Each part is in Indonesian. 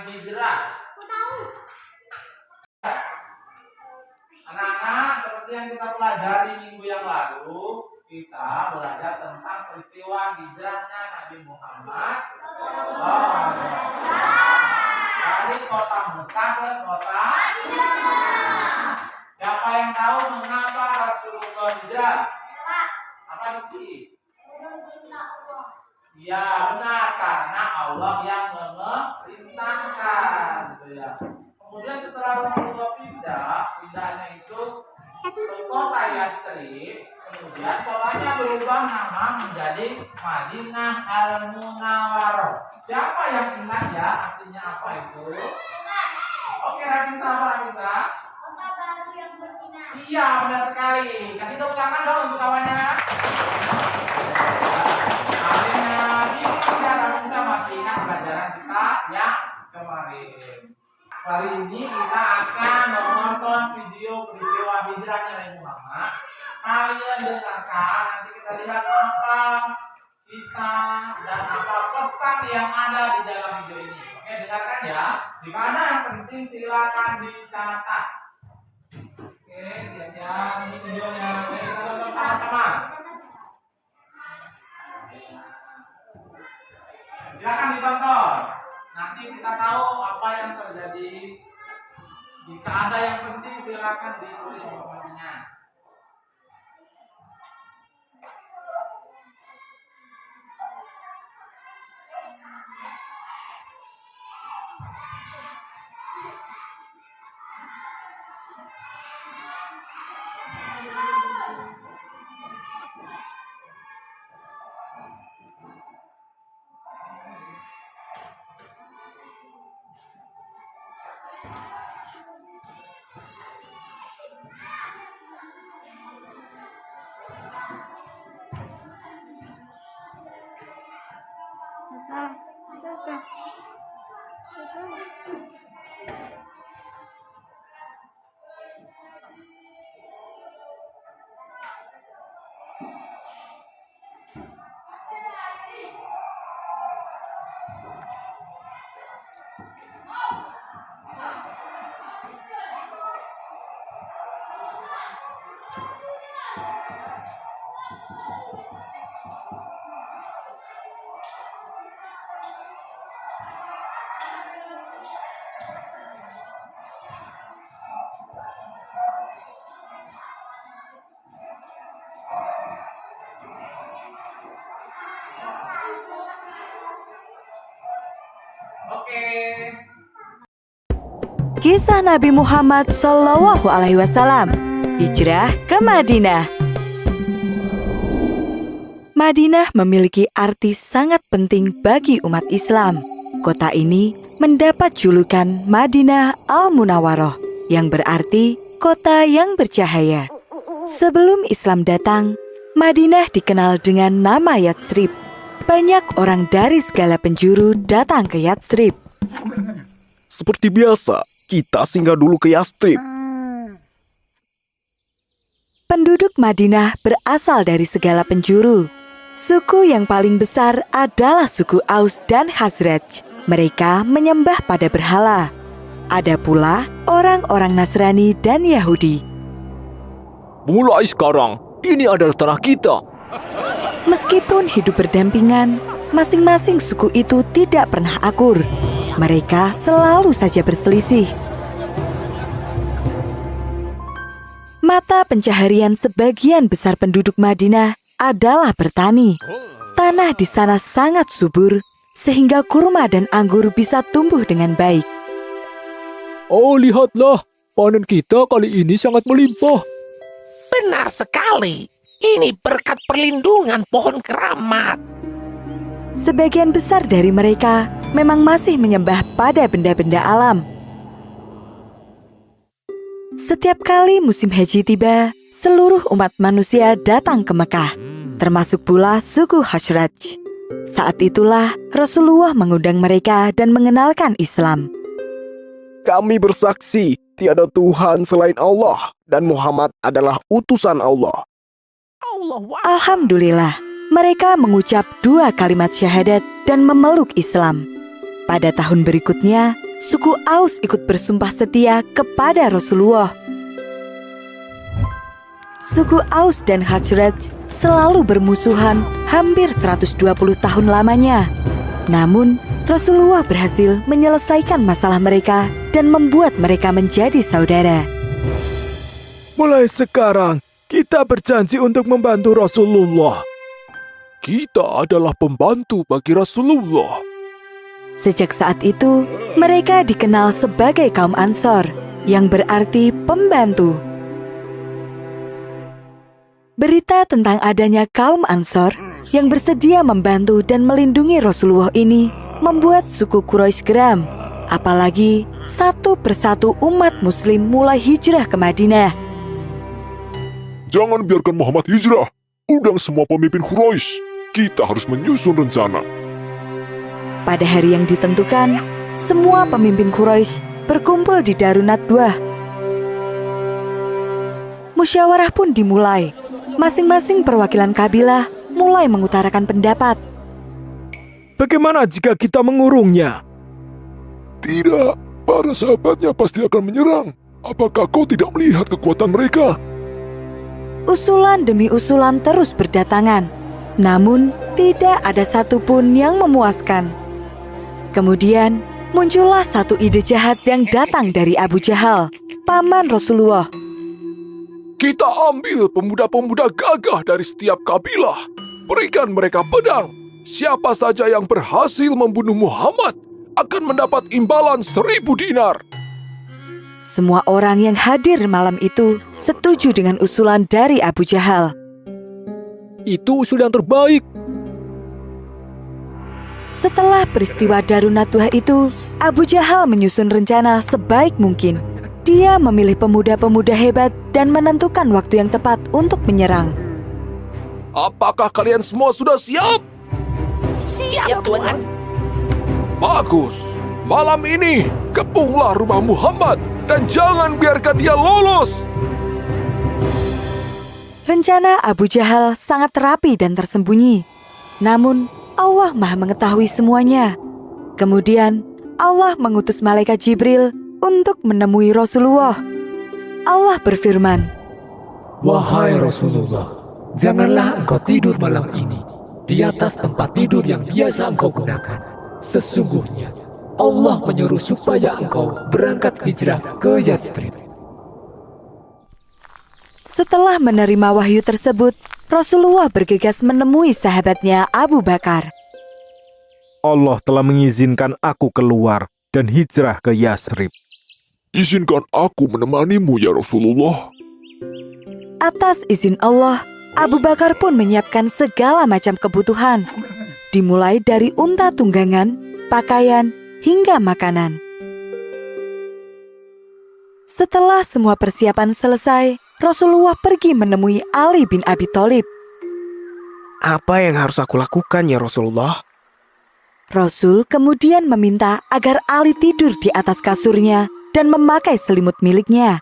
hijrah? Anak-anak, seperti yang kita pelajari minggu yang lalu, kita belajar tentang peristiwa hijrahnya Nabi Muhammad dari kota Mekah ke kota Madinah. Siapa yang tahu mengapa Rasulullah hijrah? Apa di sini? Ya benar, karena Allah yang memerintahkan, gitu ya. Kemudian setelah Rasulullah pindahnya itu ke kota Yastrib, kemudian kotanya berubah nama menjadi Madinah Al-Munawwaroh. Siapa yang ingat ya artinya apa itu? Oke, Rafisa, apa Rafisa? Kota baru yang bersinar. Iya, benar sekali. Kasih tepuk tangan dong untuk kawannya. Rafisa masih ingat pelajaran kita yang kemarin. Hari ini kita akan menonton video peristiwa hijrahnya Nabi Muhammad. Kalian dengarkan, nanti kita lihat apa kisah dan apa pesan yang ada di dalam video ini. Oke, dengarkan ya. Di mana yang penting silakan dicatat. Oke, siap-siap. Ini videonya. Oke, kita tonton sama-sama. Silakan ditonton. Nanti kita tahu apa yang terjadi. Jika ada yang penting silakan ditulis informasinya. Oke. Kisah Nabi Muhammad SAW, hijrah ke Madinah. Madinah memiliki arti sangat penting bagi umat Islam. Kota ini mendapat julukan Madinah Al-Munawwaroh, yang berarti kota yang bercahaya. Sebelum Islam datang, Madinah dikenal dengan nama Yatsrib. Banyak orang dari segala penjuru datang ke Yatsrib. Seperti biasa, kita singgah dulu ke Yastrib. Penduduk Madinah berasal dari segala penjuru. Suku yang paling besar adalah suku Aus dan Khazraj. Mereka menyembah pada berhala. Ada pula orang-orang Nasrani dan Yahudi. Mulai sekarang, ini adalah tanah kita. Meskipun hidup berdampingan, masing-masing suku itu tidak pernah akur. Mereka selalu saja berselisih. Mata pencaharian sebagian besar penduduk Madinah adalah bertani. Tanah di sana sangat subur, sehingga kurma dan anggur bisa tumbuh dengan baik. Oh, lihatlah, panen kita kali ini sangat melimpah. Benar sekali. Ini berkat perlindungan pohon keramat. Sebagian besar dari mereka memang masih menyembah pada benda-benda alam. Setiap kali musim haji tiba, seluruh umat manusia datang ke Mekah, termasuk pula suku Khazraj. Saat itulah Rasulullah mengundang mereka dan mengenalkan Islam. Kami bersaksi, tiada Tuhan selain Allah, dan Muhammad adalah utusan Allah. Alhamdulillah, mereka mengucap 2 kalimat syahadat dan memeluk Islam. Pada tahun berikutnya, suku Aus ikut bersumpah setia kepada Rasulullah. Suku Aus dan Khazraj selalu bermusuhan hampir 120 tahun lamanya. Namun, Rasulullah berhasil menyelesaikan masalah mereka dan membuat mereka menjadi saudara. Mulai sekarang, kita berjanji untuk membantu Rasulullah. Kita adalah pembantu bagi Rasulullah. Sejak saat itu, mereka dikenal sebagai kaum Ansor, yang berarti pembantu. Berita tentang adanya kaum Ansor yang bersedia membantu dan melindungi Rasulullah ini membuat suku Quraisy geram. Apalagi satu persatu umat muslim mulai hijrah ke Madinah. Jangan biarkan Muhammad hijrah. Undang semua pemimpin Quraisy. Kita harus menyusun rencana. Pada hari yang ditentukan, semua pemimpin Quraisy berkumpul di Darun Nadwah. Musyawarah pun dimulai. Masing-masing perwakilan kabilah mulai mengutarakan pendapat. Bagaimana jika kita mengurungnya? Tidak, para sahabatnya pasti akan menyerang. Apakah kau tidak melihat kekuatan mereka? Usulan demi usulan terus berdatangan. Namun, tidak ada satupun yang memuaskan. Kemudian, muncullah satu ide jahat yang datang dari Abu Jahal, paman Rasulullah. Kita ambil pemuda-pemuda gagah dari setiap kabilah. Berikan mereka pedang. Siapa saja yang berhasil membunuh Muhammad akan mendapat imbalan 1000 dinar. Semua orang yang hadir malam itu setuju dengan usulan dari Abu Jahal. Itu usul yang terbaik. Setelah peristiwa Darun Nadwah itu, Abu Jahal menyusun rencana sebaik mungkin. Dia memilih pemuda-pemuda hebat dan menentukan waktu yang tepat untuk menyerang. Apakah kalian semua sudah siap? Siap, Tuan. Bagus. Malam ini, kepunglah rumah Muhammad dan jangan biarkan dia lolos. Rencana Abu Jahal sangat rapi dan tersembunyi. Namun, Allah Maha mengetahui semuanya. Kemudian, Allah mengutus malaikat Jibril untuk menemui Rasulullah. Allah berfirman, Wahai Rasulullah, janganlah engkau tidur malam ini di atas tempat tidur yang biasa engkau gunakan. Sesungguhnya, Allah menyuruh supaya engkau berangkat hijrah ke Yathrib. Setelah menerima wahyu tersebut, Rasulullah bergegas menemui sahabatnya Abu Bakar. Allah telah mengizinkan aku keluar dan hijrah ke Yathrib. Izinkan aku menemanimu ya Rasulullah. Atas izin Allah, Abu Bakar pun menyiapkan segala macam kebutuhan, dimulai dari unta tunggangan, pakaian, hingga makanan. Setelah semua persiapan selesai, Rasulullah pergi menemui Ali bin Abi Thalib. Apa yang harus aku lakukan ya Rasulullah? Rasul kemudian meminta agar Ali tidur di atas kasurnya dan memakai selimut miliknya.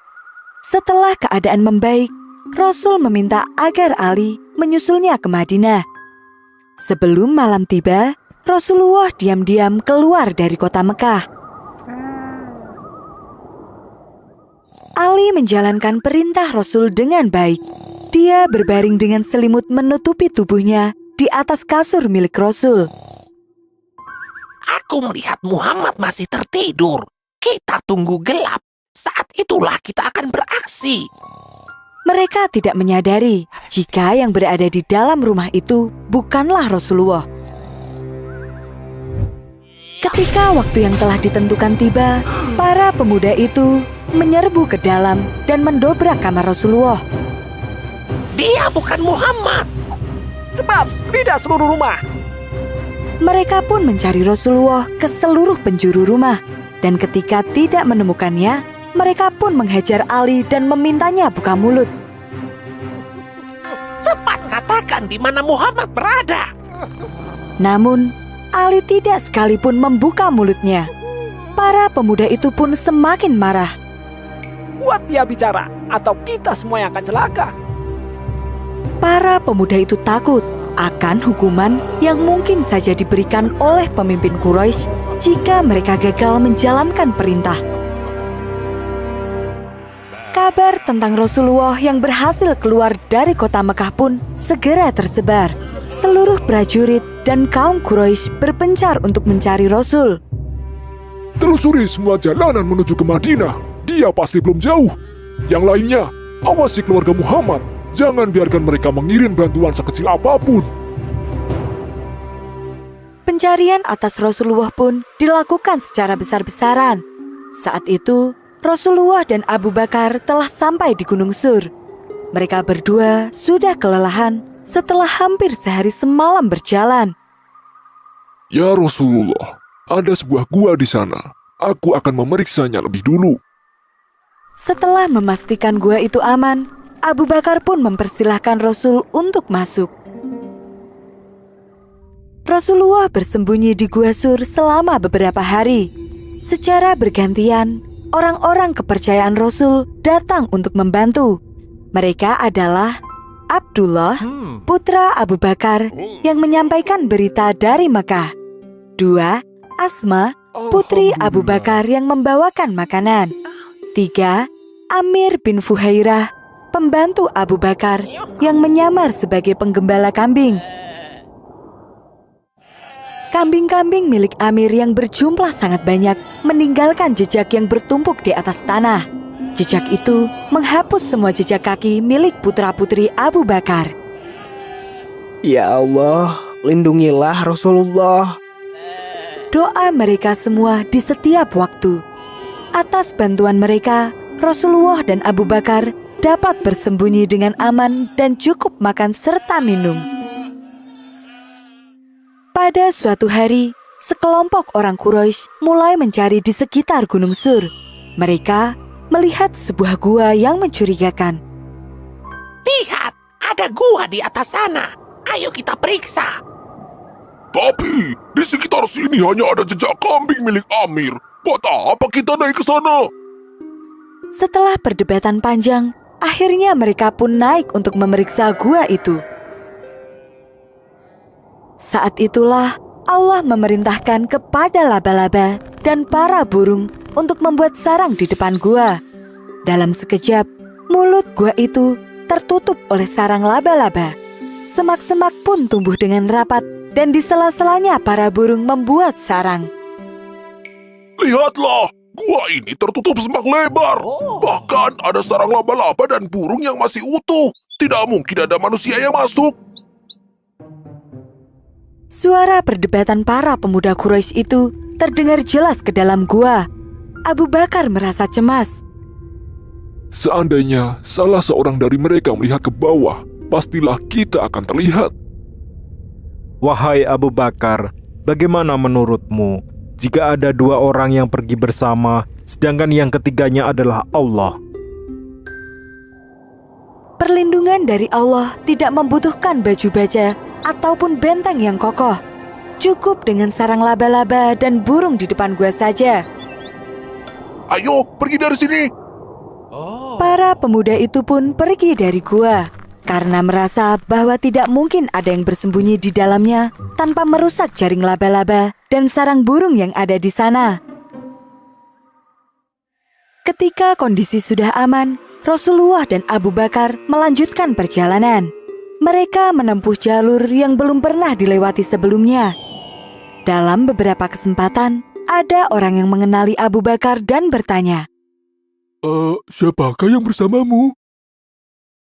Setelah keadaan membaik, Rasul meminta agar Ali menyusulnya ke Madinah. Sebelum malam tiba, Rasulullah diam-diam keluar dari kota Mekah. Ali menjalankan perintah Rasul dengan baik. Dia berbaring dengan selimut menutupi tubuhnya di atas kasur milik Rasul. Aku melihat Muhammad masih tertidur. Kita tunggu gelap. Saat itulah kita akan beraksi. Mereka tidak menyadari jika yang berada di dalam rumah itu bukanlah Rasulullah. Ketika waktu yang telah ditentukan tiba, para pemuda itu menyerbu ke dalam dan mendobrak kamar Rasulullah. Dia bukan Muhammad. Cepat, pindah seluruh rumah. Mereka pun mencari Rasulullah ke seluruh penjuru rumah. Dan ketika tidak menemukannya, mereka pun menghajar Ali dan memintanya buka mulut. Cepat katakan di mana Muhammad berada. Namun, Ali tidak sekalipun membuka mulutnya. Para pemuda itu pun semakin marah. Buat dia bicara, atau kita semua yang akan celaka. Para pemuda itu takut akan hukuman yang mungkin saja diberikan oleh pemimpin Quraisy jika mereka gagal menjalankan perintah. Kabar tentang Rasulullah yang berhasil keluar dari kota Mekah pun segera tersebar. Seluruh prajurit dan kaum Quraisy berpencar untuk mencari Rasul. Telusuri semua jalanan menuju ke Madinah. Dia pasti belum jauh. Yang lainnya, awasi keluarga Muhammad. Jangan biarkan mereka mengirim bantuan sekecil apapun. Pencarian atas Rasulullah pun dilakukan secara besar-besaran. Saat itu, Rasulullah dan Abu Bakar telah sampai di Gunung Sur. Mereka berdua sudah kelelahan setelah hampir sehari semalam berjalan. Ya Rasulullah, ada sebuah gua di sana. Aku akan memeriksanya lebih dulu. Setelah memastikan gua itu aman, Abu Bakar pun mempersilahkan Rasul untuk masuk. Rasulullah bersembunyi di Gua Sur selama beberapa hari. Secara bergantian, orang-orang kepercayaan Rasul datang untuk membantu. Mereka adalah Abdullah, putra Abu Bakar, yang menyampaikan berita dari Mekah. 2. Asma, putri Abu Bakar yang membawakan makanan. 3. Amir bin Fuhairah, pembantu Abu Bakar yang menyamar sebagai penggembala kambing. Kambing-kambing milik Amir yang berjumlah sangat banyak meninggalkan jejak yang bertumpuk di atas tanah. Jejak itu menghapus semua jejak kaki milik putra-putri Abu Bakar. Ya Allah, lindungilah Rasulullah. Doa mereka semua di setiap waktu. Atas bantuan mereka, Rasulullah dan Abu Bakar dapat bersembunyi dengan aman dan cukup makan serta minum. Pada suatu hari, sekelompok orang Quraisy mulai mencari di sekitar Gunung Sur. Mereka melihat sebuah gua yang mencurigakan. Lihat, ada gua di atas sana. Ayo kita periksa. Tapi, di sekitar sini hanya ada jejak kambing milik Amir. Buat apa kita naik ke sana? Setelah perdebatan panjang, akhirnya mereka pun naik untuk memeriksa gua itu. Saat itulah Allah memerintahkan kepada laba-laba dan para burung untuk membuat sarang di depan gua. Dalam sekejap, mulut gua itu tertutup oleh sarang laba-laba. Semak-semak pun tumbuh dengan rapat dan di sela-selanya para burung membuat sarang. Lihatlah, gua ini tertutup semak lebar. Bahkan ada sarang laba-laba dan burung yang masih utuh. Tidak mungkin ada manusia yang masuk. Suara perdebatan para pemuda Quraisy itu terdengar jelas ke dalam gua. Abu Bakar merasa cemas. Seandainya salah seorang dari mereka melihat ke bawah, pastilah kita akan terlihat. Wahai Abu Bakar, bagaimana menurutmu jika ada 2 orang yang pergi bersama, sedangkan yang ketiganya adalah Allah? Perlindungan dari Allah tidak membutuhkan baju baja ataupun benteng yang kokoh. Cukup dengan sarang laba-laba dan burung di depan gua saja. Ayo, pergi dari sini. Para pemuda itu pun pergi dari gua karena merasa bahwa tidak mungkin ada yang bersembunyi di dalamnya tanpa merusak jaring laba-laba dan sarang burung yang ada di sana. Ketika kondisi sudah aman, Rasulullah dan Abu Bakar melanjutkan perjalanan. Mereka menempuh jalur yang belum pernah dilewati sebelumnya. Dalam beberapa kesempatan, ada orang yang mengenali Abu Bakar dan bertanya, Siapakah yang bersamamu?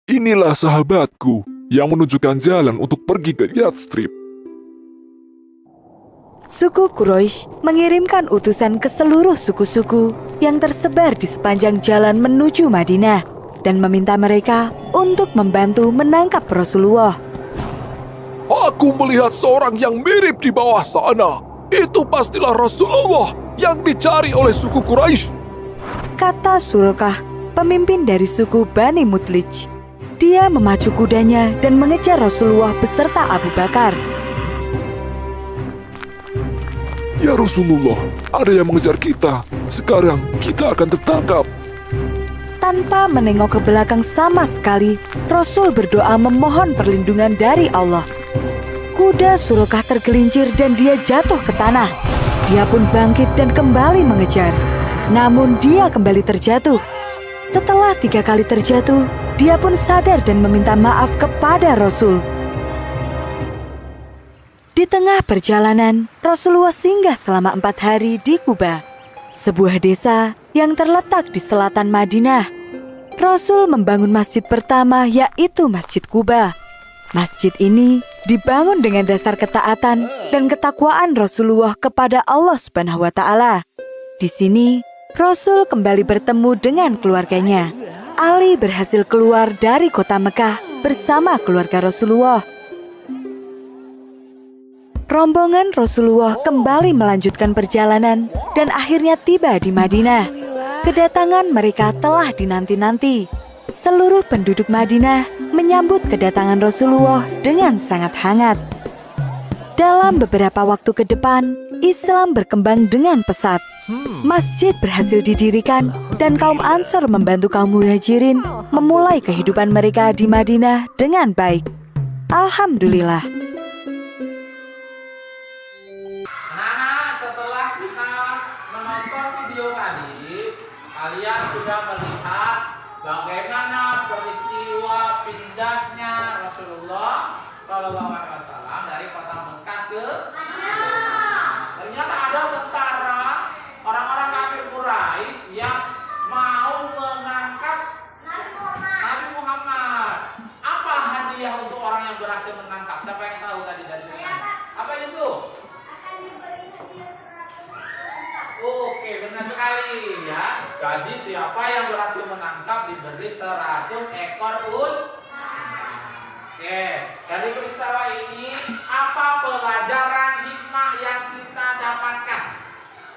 Inilah sahabatku yang menunjukkan jalan untuk pergi ke Yathrib. Suku Quraisy mengirimkan utusan ke seluruh suku-suku yang tersebar di sepanjang jalan menuju Madinah dan meminta mereka untuk membantu menangkap Rasulullah. Aku melihat seorang yang mirip di bawah sana. Itu pastilah Rasulullah yang dicari oleh suku Quraisy, kata Surqah, pemimpin dari suku Bani Mudlij. Dia memacu kudanya dan mengejar Rasulullah beserta Abu Bakar. Ya Rasulullah, ada yang mengejar kita. Sekarang kita akan tertangkap. Tanpa menengok ke belakang sama sekali, Rasul berdoa memohon perlindungan dari Allah. Kuda Surqah tergelincir dan dia jatuh ke tanah. Dia pun bangkit dan kembali mengejar. Namun dia kembali terjatuh. Setelah 3 kali terjatuh, dia pun sadar dan meminta maaf kepada Rasul. Di tengah perjalanan, Rasulullah singgah selama 4 hari di Quba, sebuah desa yang terletak di selatan Madinah. Rasul membangun masjid pertama, yaitu Masjid Quba. Masjid ini dibangun dengan dasar ketaatan dan ketakwaan Rasulullah kepada Allah Subhanahu wa Ta'ala. Di sini, Rasul kembali bertemu dengan keluarganya. Ali berhasil keluar dari kota Mekah bersama keluarga Rasulullah. Rombongan Rasulullah kembali melanjutkan perjalanan dan akhirnya tiba di Madinah. Kedatangan mereka telah dinanti-nanti. Seluruh penduduk Madinah menyambut kedatangan Rasulullah dengan sangat hangat. Dalam beberapa waktu ke depan, Islam berkembang dengan pesat. Masjid berhasil didirikan dan kaum Ansor membantu kaum Muhajirin memulai kehidupan mereka di Madinah dengan baik. Alhamdulillah. Anak-anak, setelah kita menonton video tadi, kalian sudah melihat bagaimana peristiwa pindahnya Rasulullah SAW dari kota Mekah ke Madinah. Ternyata ada tentara orang-orang kafir Quraisy yang mau mengangkat Nabi Muhammad. Apa hadiah untuk orang yang berhasil menangkap? Siapa yang tahu tadi dari sana? Apa Yusuf? Akan diberi hadiah 100 unta. Oke, benar sekali ya. Jadi siapa yang berhasil menangkap diberi 100 ekor unta. Oke, dari peristiwa ini apa pelajaran hikmah yang kita dapatkan?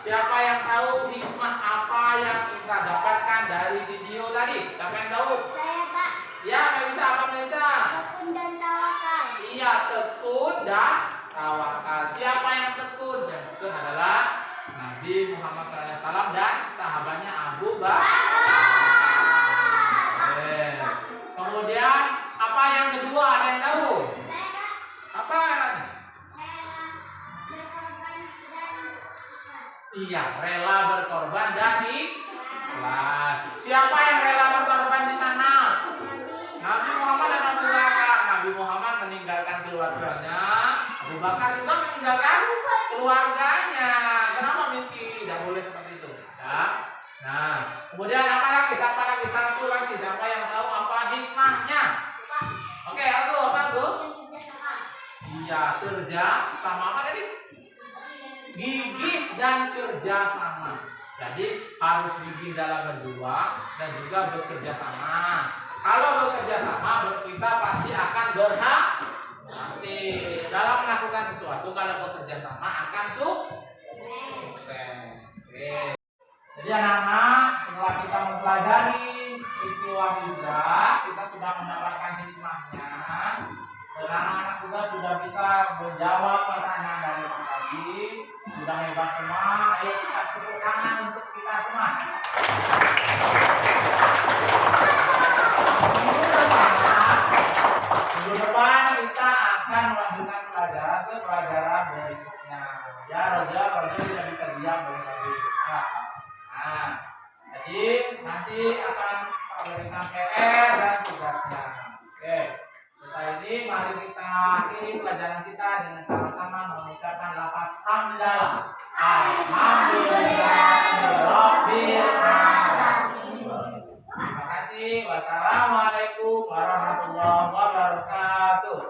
Siapa yang tahu hikmah apa yang kita dapatkan dari video tadi? Siapa yang tahu? Saya, Pak. Ya, Melisa, apa Melisa? Tekun dan tawakal. Iya, tekun dan tawakal. Siapa yang tekun? Yang tekun adalah Nabi Muhammad SAW dan sahabatnya Abu Bakar. Kemudian apa yang kedua? Ada yang tahu? Saya, Pak. Apa? Iya, rela berkorban dan ikhlas. Siapa yang rela berkorban di sana? Nabi Muhammad dan Abu Bakar. Nabi Muhammad meninggalkan keluarganya, Abu Bakar juga meninggalkan keluarganya. Kenapa miskin? Tidak boleh seperti itu. Ya. Nah, kemudian apa lagi? Siapa lagi? Satu lagi. Siapa yang tahu apa hikmahnya? Oke, aku apa tuh? Iya, kerja sama apa tadi? Gigih dan kerja sama. Jadi harus gigih dalam berjuang dan juga bekerja sama. Kalau bekerja sama, kita pasti akan berhasil dalam melakukan sesuatu. Kalau bekerja sama akan sukses. Oke. Jadi anak-anak, setelah kita mempelajari peristiwa hijrah, kita sudah mendapatkan hikmahnya. Dan anak-anak juga sudah bisa menjawab pertanyaan dari Pak tadi. Sudah hebat semua. Ayo kita tepuk tangan untuk kita semua. Minggu depan kita akan melanjutkan pelajaran ke pelajaran berikutnya. Ya, Roger tidak bisa diam lagi. Nah, jadi nanti akan berikan PR dan tugasnya. Oke. Setelah ini mari kita akhiri pelajaran kita dengan sama-sama mengucapkan lafaz hamdalah. Alhamdulillahirabbil alamin. Terima kasih. Wassalamualaikum warahmatullahi wabarakatuh.